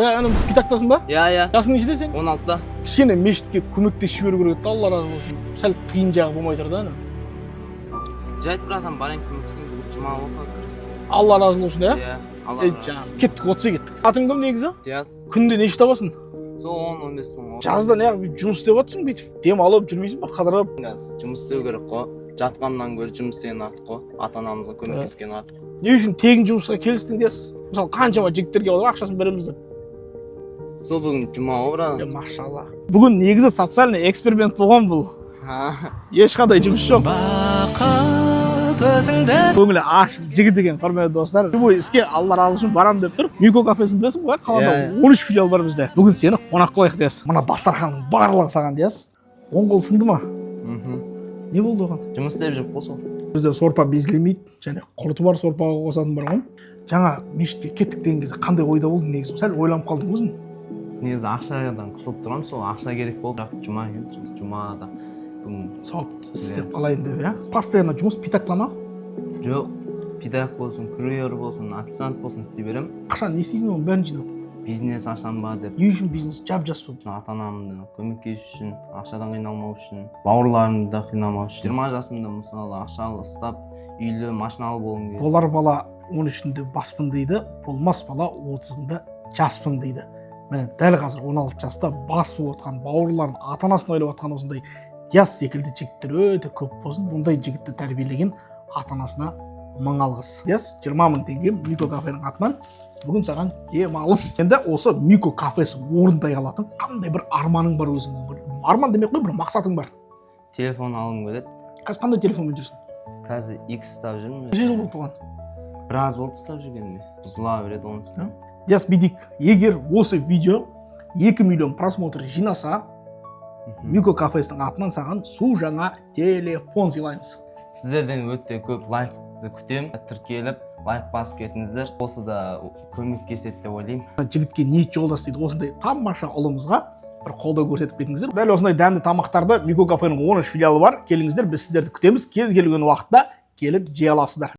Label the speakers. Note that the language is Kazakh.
Speaker 1: Анам питактасың ба?
Speaker 2: Иә.
Speaker 1: Жасың нешеде сен?
Speaker 2: 16-та.
Speaker 1: Кішкене мешітке көмектесіп жіберу керек еді, Алла разы болсын. Сәл қиын жағы болмай тұр да анам.
Speaker 2: Жайт братан, барайын көмектесейін, бүгін жұма оқуға кіріс.
Speaker 1: Алла разы болсын, иә?
Speaker 2: Иә, Алла разы болсын.
Speaker 1: Кеттік, отызға кеттік. Атың кім негізі?
Speaker 2: Диас.
Speaker 1: Күнде неше табасың?
Speaker 2: Сол 10-15 мың.
Speaker 1: Жазда не жұмыс істеп жатсың бүйтіп? Дем алып жүрмейсің ба? Қыдырып?
Speaker 2: Жұмыс істеу керек қой. Жатқаннан гөрі жұмыс істеген артық қой. Ата-анамызға көмектескен артық.
Speaker 1: Не үшін тегін жұмысқа келістің дейсіз? Мысалы, қаншама жігіттерге олар ақшасын береміз деп.
Speaker 2: Сол бүгін жұма ғой брат.
Speaker 1: Машалла. Бүгін негізі социальный эксперимент болған бұл. Ешқандай жұмыс жоқ. Көңілі ашық жігіт екен, құрметті достар. Любой іске Алла разы болсын барам деп тұр. Мико кафесін білесің ғой, қалада 13 филиал бар бізде. Бүгін сені қонақ қылайық дейсіз. Мына дастарханның барлығы саған дейсіз. Оң қол сынды ма? Не болды оған?
Speaker 2: Жұмыс істеп жүріп қой сол.
Speaker 1: Бізде сорпа безілмейді, және құрты бар сорпаға қосатын бар ғой. Жаңа мешітке кеттік деген кезде қандай ойда болдың негізі? Сәл ойланып қалдың өзің?
Speaker 2: Негізі ақшадан қысылып тұрам, сол ақша керек болды. Бірақ жұма екен, жұмада бүгін
Speaker 1: сауап істеп қалайын деп, иә? Постоянно жұмыс питакта ма?
Speaker 2: Жоқ, питак болсын, курьер болсын, официант болсын істей берем.
Speaker 1: Қашан не істейсің оның бәрін жинап?
Speaker 2: Бизнес ашам ба деп.
Speaker 1: Не үшін бизнес? Жап-жас болып.
Speaker 2: Ата-анамды көмектесу үшін, ақшадан қиналмау үшін, бауырларымды да қинамау үшін. 20 жасымда мысалы ақшалы ұстап, үйлі, машиналы болғым келеді.
Speaker 1: Болар бала 13-інде баспын дейді, болмас бала 30-ында жаспын дейді. Міне дәл қазір 16 жаста бас болып отқан бауырларын, ата-анасын ойлап отқан осындай Диас секілді жігіттер өте көп болсын. Бұндай жігітті тәрбиелеген ата-анасына мың алғыс. Диас 20 мың теңге Мико кафенің атынан бүгін саған демалыс. Енді осы Мико кафесі орындай алатын қандай бір арманың бар өзіңнің? Арман демек қой, бір мақсатың бар.
Speaker 2: Телефон алғым келеді.
Speaker 1: Қазір қандай телефонмен жүрсің?
Speaker 2: Қазір X ұстап жүрмін.
Speaker 1: Неше жыл болды оған?
Speaker 2: Біраз болды ұстап жүргеніме. Бұзыла береді оны ұстап.
Speaker 1: Диас бидик, егер осы видео 2 миллион просмотр жинаса, Мико кафесінің атынан саған су жаңа телефон сыйлаймыз.
Speaker 2: Сіздерден өте көп лайкты күтем. Тіркеліп, лайк басып кетіңіздер. Осы да көмектеседі деп ойлаймын.
Speaker 1: Жігітке ниет жолдас дейді. Осындай тамаша ұлымызға бір қолдау көрсетіп кетіңіздер. Дәл осындай дәмді тамақтарды Мико кафенің 13 филиалы бар. Келіңіздер, біз сіздерді күтеміз. Кез келген уақытта келіп жей аласыздар.